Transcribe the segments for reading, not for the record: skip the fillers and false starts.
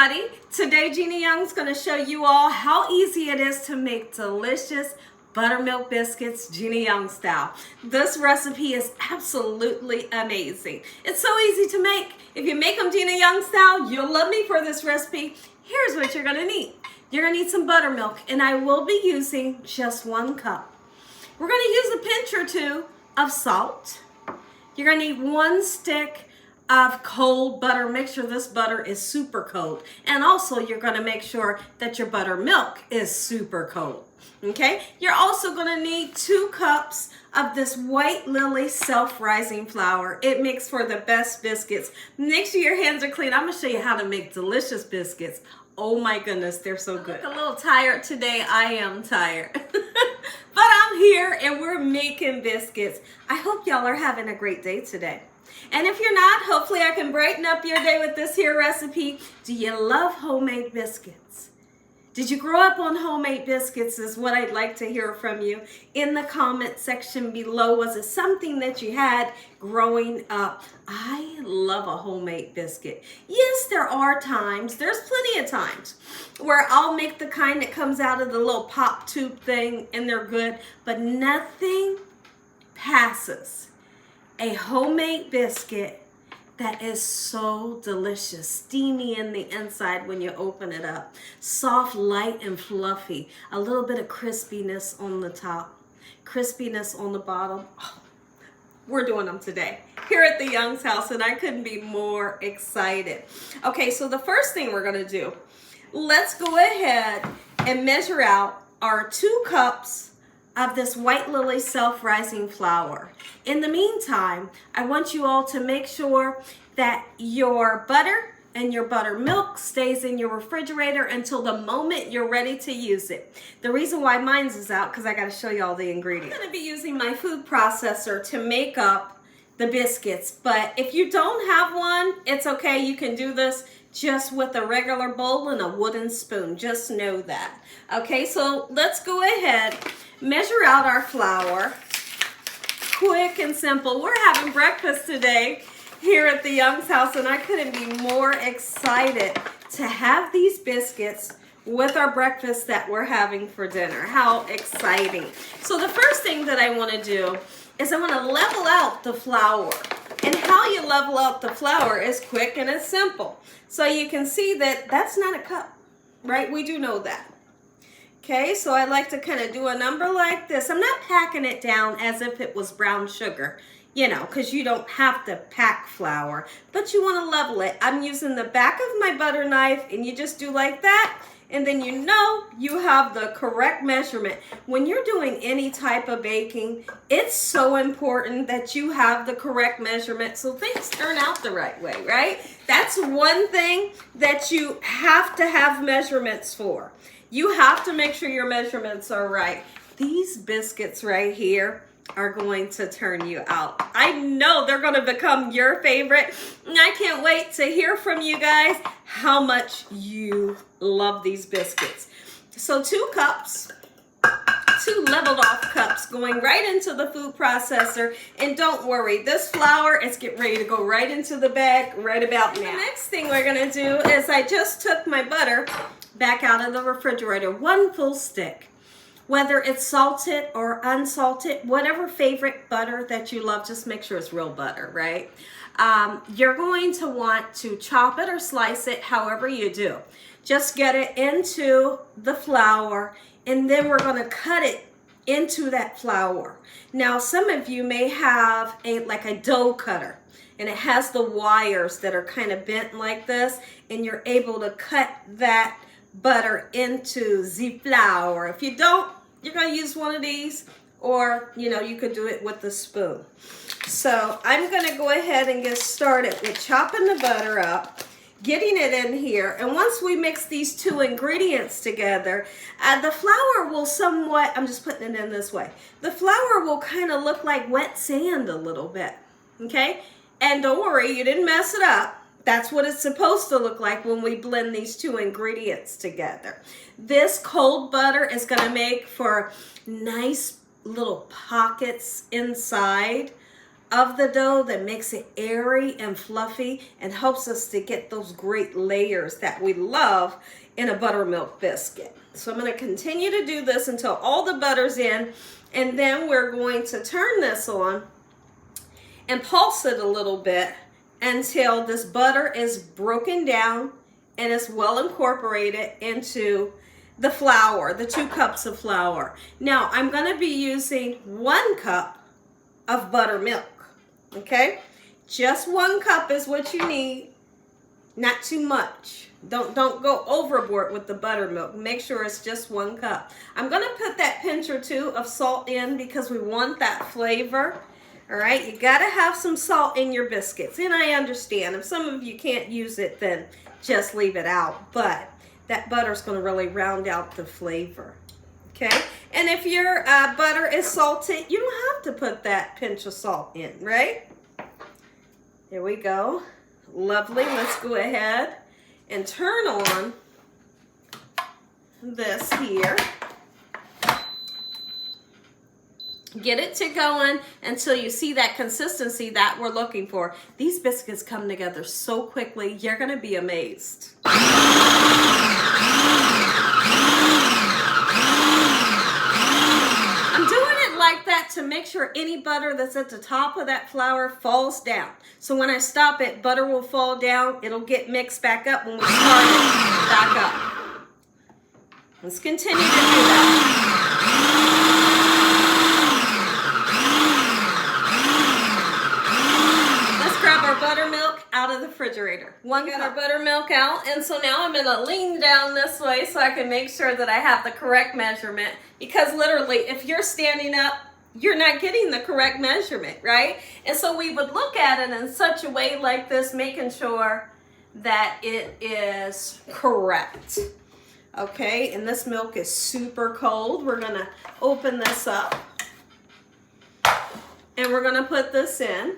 everybody. Today Gina Young's going to show you all how easy it is to make delicious buttermilk biscuits Gina Young style. This recipe is absolutely amazing. It's so easy to make. If you make them Gina Young style, you'll love me for this recipe. Here's what you're going to need. You're going to need some buttermilk, and I will be using just 1 cup. We're going to use a pinch or 2 of salt. You're going to need 1 stick of cold butter. Make sure this butter is super cold. And also you're going to make sure that your buttermilk is super cold. Okay? You're also going to need 2 cups of this white lily self-rising flour. It makes for the best biscuits. Make sure your hands are clean. I'm going to show you how to make delicious biscuits. Oh my goodness, they're so good. I look a little tired today. I am tired. But I'm here and we're making biscuits. I hope y'all are having a great day today. And if you're not, hopefully I can brighten up your day with this here recipe. Do you love homemade biscuits? Did you grow up on homemade biscuits is what I'd like to hear from you in the comment section below. Was it something that you had growing up? I love a homemade biscuit. Yes, there are times, there's plenty of times, where I'll make the kind that comes out of the little pop tube thing and they're good, but nothing passes a homemade biscuit that is so delicious, steamy in the inside when you open it up, soft, light, and fluffy, a little bit of crispiness on the top, crispiness on the bottom. Oh, we're doing them today here at the Young's house, and I couldn't be more excited. Okay, so the first thing we're gonna do, let's go ahead and measure out our 2 cups of this white lily self-rising flour. In the meantime, I want you all to make sure that your butter and your buttermilk stays in your refrigerator until the moment you're ready to use it. The reason why mine's is out, because I got to show you all the ingredients. I'm going to be using my food processor to make up the biscuits, but if you don't have one, it's okay. You can do this just with a regular bowl and a wooden spoon. Just know that. Okay, so let's go ahead, measure out our flour. Quick and simple. We're having breakfast today here at the Young's house, and I couldn't be more excited to have these biscuits with our breakfast that we're having for dinner. How exciting. So the first thing that I want to do is I want to level out the flour. And how you level out the flour is quick and it's simple. So you can see that that's not a cup, right? We do know that. Okay, so I like to kind of do a number like this. I'm not packing it down as if it was brown sugar, you know, because you don't have to pack flour, but you want to level it. I'm using the back of my butter knife, and you just do like that, and then you know you have the correct measurement. When you're doing any type of baking, it's so important that you have the correct measurement so things turn out the right way, right? That's one thing that you have to have measurements for. You have to make sure your measurements are right. These biscuits right here are going to turn you out. I know they're going to become your favorite. And I can't wait to hear from you guys how much you love these biscuits. So 2 cups, 2 leveled off cups going right into the food processor. And don't worry, this flour is getting ready to go right into the bag right about now. The next thing we're going to do is I just took my butter back out of the refrigerator, 1 full stick. Whether it's salted or unsalted, whatever favorite butter that you love, just make sure it's real butter, right? You're going to want to chop it or slice it, however you do. Just get it into the flour, and then we're going to cut it into that flour. Now, some of you may have like a dough cutter, and it has the wires that are kind of bent like this, and you're able to cut that butter into the flour. If you don't, you're going to use one of these, or you know, you could do it with a spoon. So I'm going to go ahead and get started with chopping the butter up, getting it in here, and once we mix these 2 ingredients together, the flour will somewhat, I'm just putting it in this way, the flour will kind of look like wet sand a little bit, okay? And don't worry, you didn't mess it up. That's what it's supposed to look like when we blend these 2 ingredients together. This cold butter is going to make for nice little pockets inside of the dough that makes it airy and fluffy and helps us to get those great layers that we love in a buttermilk biscuit. So I'm going to continue to do this until all the butter's in, and then we're going to turn this on and pulse it a little bit until this butter is broken down and it's well incorporated into the flour, the 2 cups of flour. Now I'm going to be using 1 cup of buttermilk. Okay, just 1 cup is what you need, not too much. Don't go overboard with the buttermilk. Make sure it's just 1 cup. I'm going to put that pinch or 2 of salt in because we want that flavor. All right, you got to have some salt in your biscuits. And I understand if some of you can't use it, then just leave it out. But that butter's going to really round out the flavor. Okay, and if your butter is salted, you don't have to put that pinch of salt in, right? There we go. Lovely. Let's go ahead and turn on this here. Get it to going until you see that consistency that we're looking for. These biscuits come together so quickly, you're going to be amazed. I'm doing it like that to make sure any butter that's at the top of that flour falls down. So when I stop it, butter will fall down. It'll get mixed back up when we start it back up. Let's continue to do that. Buttermilk out of the refrigerator. Got our buttermilk out, and so now I'm gonna lean down this way so I can make sure that I have the correct measurement, because literally if you're standing up, you're not getting the correct measurement, right? And so we would look at it in such a way like this, making sure that it is correct. Okay, and this milk is super cold. We're gonna open this up and we're gonna put this in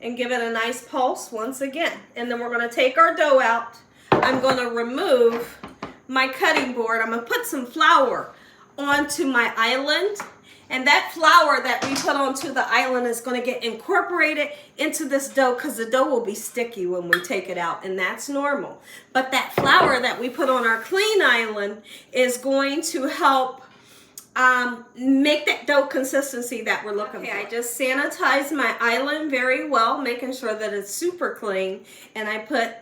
and give it a nice pulse once again. And then we're gonna take our dough out. I'm gonna remove my cutting board. I'm gonna put some flour onto my island. And that flour that we put onto the island is gonna get incorporated into this dough, because the dough will be sticky when we take it out, and that's normal. But that flour that we put on our clean island is going to help make that dough consistency that we're looking for. I just sanitized my island very well, making sure that it's super clean, and I put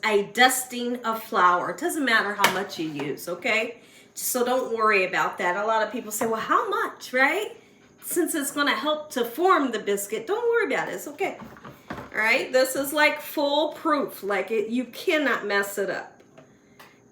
a dusting of flour. It doesn't matter how much you use, okay? So don't worry about that. A lot of people say, well, how much, right? Since it's going to help to form the biscuit, don't worry about it. It's okay. All right, this is like foolproof. Like you cannot mess it up.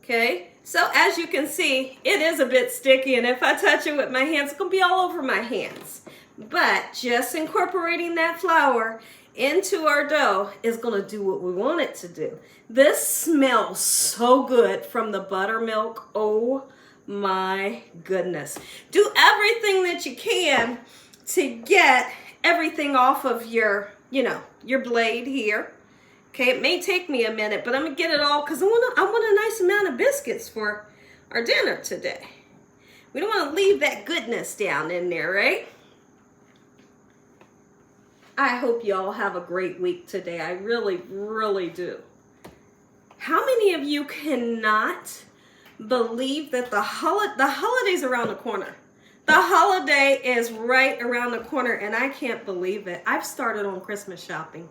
Okay, so as you can see, it is a bit sticky, and if I touch it with my hands, it's going to be all over my hands. But just incorporating that flour into our dough is going to do what we want it to do. This smells so good from the buttermilk. Oh my goodness. Do everything that you can to get everything off of your, your blade here. Okay, it may take me a minute, but I'm gonna get it all because I want a nice amount of biscuits for our dinner today. We don't want to leave that goodness down in there, right? I hope you all have a great week today. I really, really do. How many of you cannot believe that the holiday's around the corner? The holiday is right around the corner, and I can't believe it. I've started on Christmas shopping.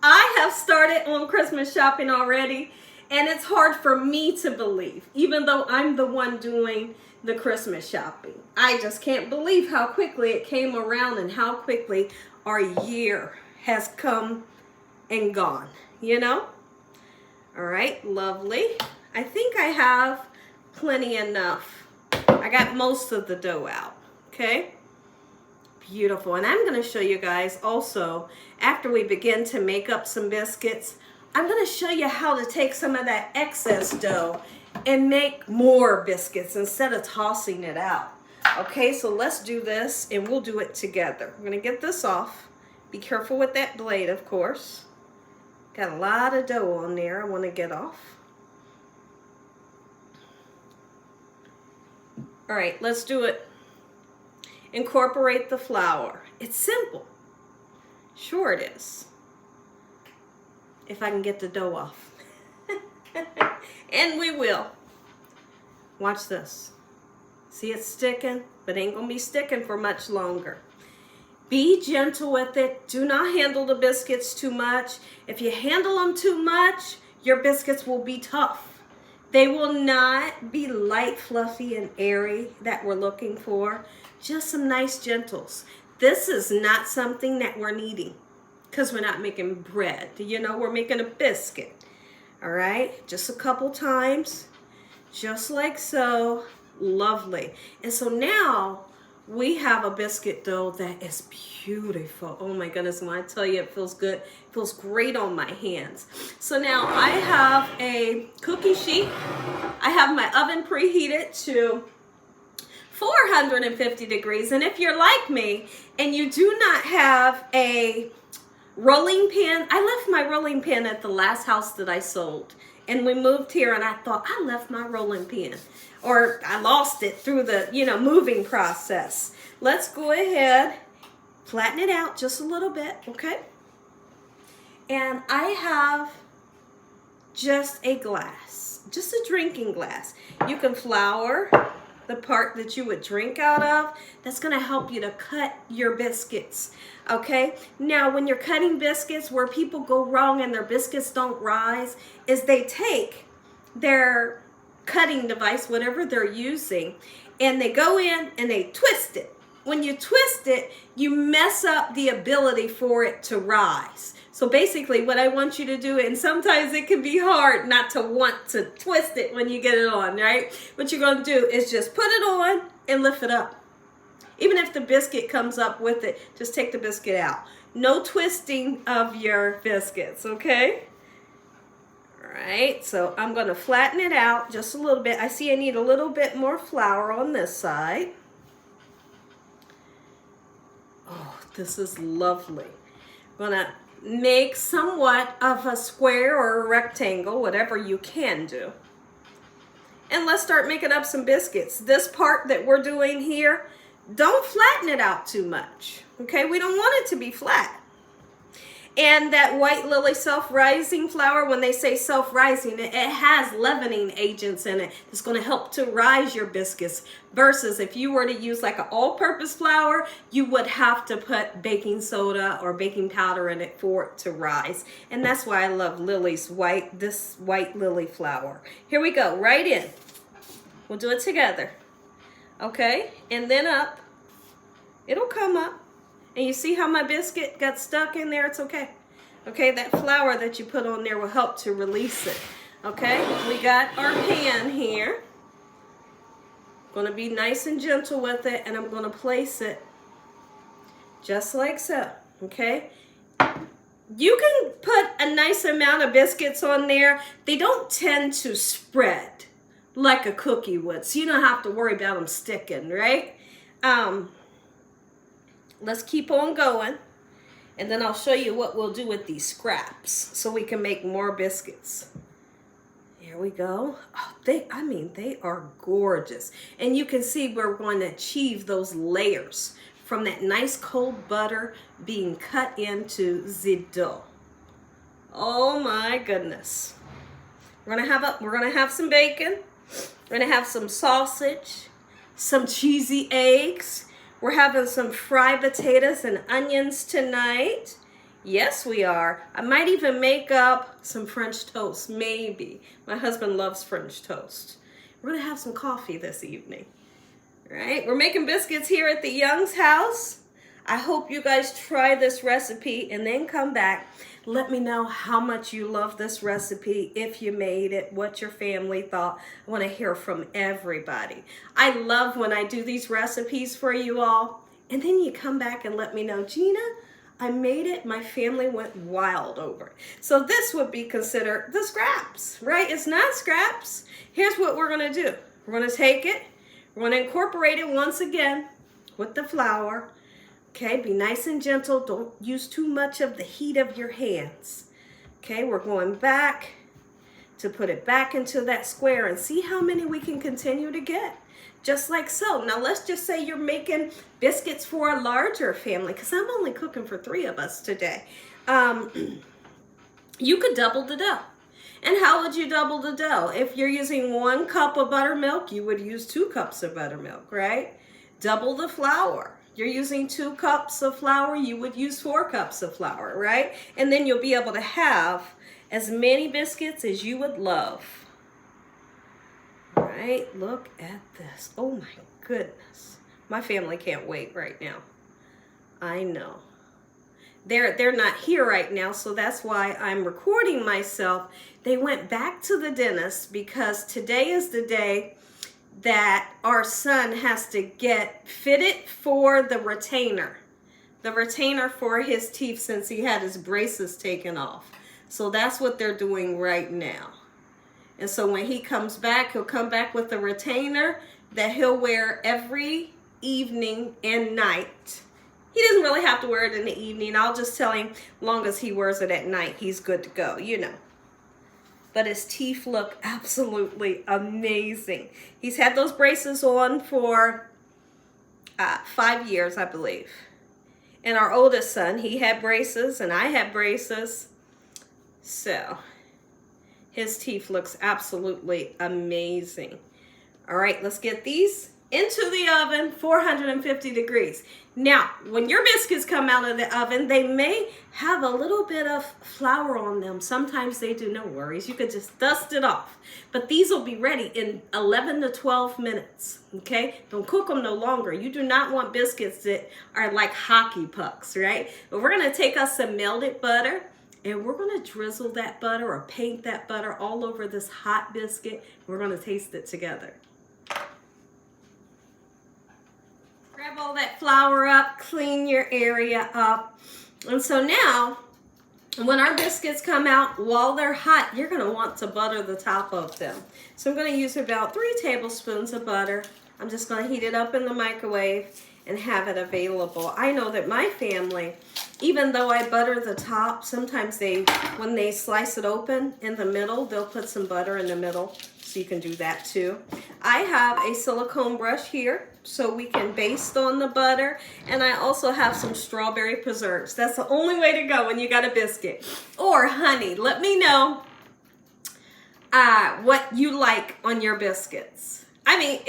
I have started on Christmas shopping already, and it's hard for me to believe, even though I'm the one doing the Christmas shopping. I just can't believe how quickly it came around and how quickly our year has come and gone, All right, lovely. I think I have plenty enough. I got most of the dough out, okay? Beautiful. And I'm going to show you guys also, after we begin to make up some biscuits, I'm going to show you how to take some of that excess dough and make more biscuits instead of tossing it out. Okay, so let's do this and we'll do it together. I'm going to get this off. Be careful with that blade, of course. Got a lot of dough on there I want to get off. All right, let's do it. Incorporate the flour. It's simple. Sure it is. If I can get the dough off. And we will. Watch this. See, it's sticking, but ain't gonna be sticking for much longer. Be gentle with it. Do not handle the biscuits too much. If you handle them too much, your biscuits will be tough. They will not be light, fluffy, and airy that we're looking for. Just some nice gentles. This is not something that we're kneading because we're not making bread. You know, we're making a biscuit. All right, just a couple times, just like so. Lovely. And so now we have a biscuit dough that is beautiful. Oh my goodness, when I tell you it feels good, it feels great on my hands. So now I have a cookie sheet. I have my oven preheated to 450 degrees. And if you're like me and you do not have a rolling pin, I left my rolling pin at the last house that I sold. And we moved here and I thought, I left my rolling pin. Or I lost it through the, moving process. Let's go ahead, flatten it out just a little bit, okay? And I have just a glass, just a drinking glass. You can flour the part that you would drink out of. That's gonna help you to cut your biscuits, okay? Now, when you're cutting biscuits, where people go wrong and their biscuits don't rise, is they take their cutting device, whatever they're using, and they go in and they twist it. When you twist it, you mess up the ability for it to rise. So basically what I want you to do, and sometimes it can be hard not to want to twist it when you get it on, right? What you're going to do is just put it on and lift it up. Even if the biscuit comes up with it, just take the biscuit out. No twisting of your biscuits, okay? Alright, so I'm going to flatten it out just a little bit. I see I need a little bit more flour on this side. Oh, this is lovely. I'm going to make somewhat of a square or a rectangle, whatever you can do. And let's start making up some biscuits. This part that we're doing here, don't flatten it out too much. Okay, we don't want it to be flat. And that white lily self-rising flour, when they say self-rising, it has leavening agents in it. It's going to help to rise your biscuits. Versus if you were to use like an all-purpose flour, you would have to put baking soda or baking powder in it for it to rise. And that's why I love this white lily flour. Here we go, right in. We'll do it together. Okay, and then up. It'll come up. And you see how my biscuit got stuck in there? It's okay. Okay, that flour that you put on there will help to release it. Okay, we got our pan here. Going to be nice and gentle with it, and I'm going to place it just like so. Okay, you can put a nice amount of biscuits on there. They don't tend to spread like a cookie would, so you don't have to worry about them sticking, right? Let's keep on going, and then I'll show you what we'll do with these scraps so we can make more biscuits. Here we go. Oh, they are gorgeous. And you can see we're going to achieve those layers from that nice cold butter being cut into the dough. Oh my goodness. We're gonna have some bacon. We're gonna have some sausage, some cheesy eggs. We're having some fried potatoes and onions tonight. Yes, we are. I might even make up some French toast, maybe. My husband loves French toast. We're gonna have some coffee this evening. All right, we're making biscuits here at the Young's house. I hope you guys try this recipe and then come back. Let me know how much you love this recipe, if you made it, what your family thought. I want to hear from everybody. I love when I do these recipes for you all, and then you come back and let me know, Gina, I made it. My family went wild over it. So this would be considered the scraps, right? It's not scraps. Here's what we're going to do. We're going to take it. We're going to incorporate it once again with the flour. Okay, be nice and gentle. Don't use too much of the heat of your hands. Okay, we're going back to put it back into that square and see how many we can continue to get. Just like so. Now let's just say you're making biscuits for a larger family, because I'm only cooking for 3 of us today. You could double the dough. And how would you double the dough? If you're using 1 cup of buttermilk, you would use 2 cups of buttermilk, right? Double the flour. You're using 2 cups of flour, you would use 4 cups of flour, right? And then you'll be able to have as many biscuits as you would love. Right? Look at this. Oh my goodness. My family can't wait right now. I know. They're not here right now, so that's why I'm recording myself. They went back to the dentist because today is the day that our son has to get fitted for the retainer for his teeth, since he had his braces taken off. So that's what they're doing right now. And so when he comes back, he'll come back with a retainer that he'll wear every evening and night. He doesn't really have to wear it in the evening. I'll just tell him, long as he wears it at night, he's good to go, you know. But his teeth look absolutely amazing. He's had those braces on for 5 years, I believe. And our oldest son, he had braces and I had braces. So his teeth looks absolutely amazing. All right, let's get these into the oven, 450 degrees. Now, when your biscuits come out of the oven, they may have a little bit of flour on them. Sometimes they do, no worries. You could just dust it off. But these will be ready in 11 to 12 minutes, okay? Don't cook them no longer. You do not want biscuits that are like hockey pucks, right? But we're gonna take us some melted butter, and we're gonna drizzle that butter or paint that butter all over this hot biscuit. We're gonna taste it together. Grab all that flour up, clean your area up. And so now, when our biscuits come out, while they're hot, you're gonna want to butter the top of them. So I'm gonna use about 3 tablespoons of butter. I'm just gonna heat it up in the microwave and have it available. I know that my family, even though I butter the top, sometimes when they slice it open in the middle, they'll put some butter in the middle. So you can do that too. I have a silicone brush here so we can baste on the butter, and I also have some strawberry preserves. That's the only way to go when you got a biscuit. Or honey. Let me know what you like on your biscuits. I mean,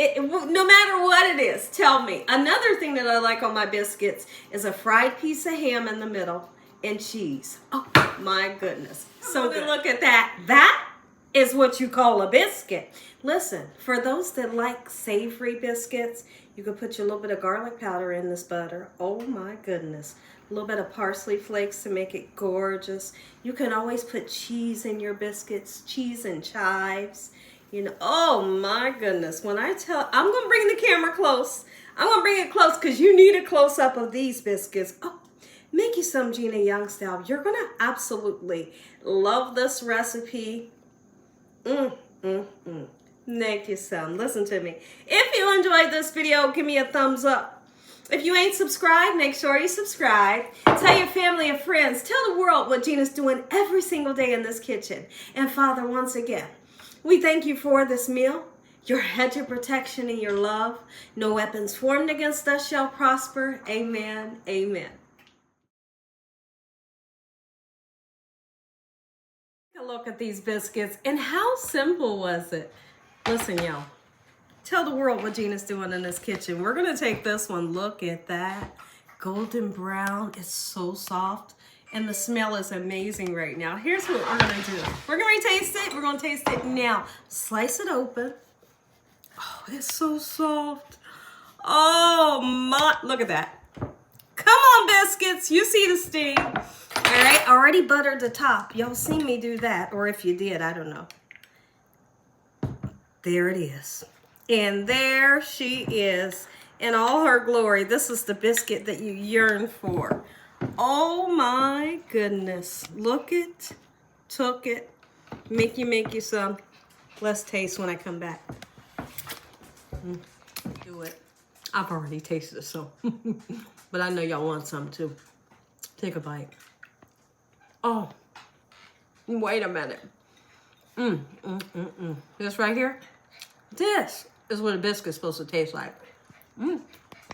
no matter what it is, tell me. Another thing that I like on my biscuits is a fried piece of ham in the middle and cheese. Oh my goodness. So good. Look at that. That is what you call a biscuit. Listen, for those that like savory biscuits, you can put your little bit of garlic powder in this butter. Oh my goodness. A little bit of parsley flakes to make it gorgeous. You can always put cheese in your biscuits, cheese and chives. You know, oh my goodness. When I tell, I'm going to bring the camera close. I'm going to bring it close because you need a close-up of these biscuits. Oh, make you some Gina Young style. You're going to absolutely love this recipe. Make you some. Listen to me. If you enjoyed this video, give me a thumbs up. If you ain't subscribed, make sure you subscribe. Tell your family and friends. Tell the world what Gina's doing every single day in this kitchen. And Father, once again, we thank you for this meal, your hedge of protection and your love. No weapons formed against us shall prosper. Amen. Amen. Take a look at these biscuits, and how simple was it? Listen, y'all. Tell the world what Gina's doing in this kitchen. We're going to take this one. Look at that. Golden brown. It's so soft. And the smell is amazing right now. Here's what we're going to do. We're going to taste it. We're going to taste it now. Slice it open. Oh, it's so soft. Oh, my. Look at that. Come on, biscuits. You see the steam. All right. Already buttered the top. Y'all seen me do that. Or if you did, I don't know. There it is. And there she is in all her glory. This is the biscuit that you yearn for. Oh my goodness. Look it. Took it. Make you some. Let's taste when I come back. Do it. I've already tasted it, so. But I know y'all want some too. Take a bite. Oh. Wait a minute. This right here, this is what a biscuit's supposed to taste like.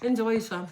Enjoy some.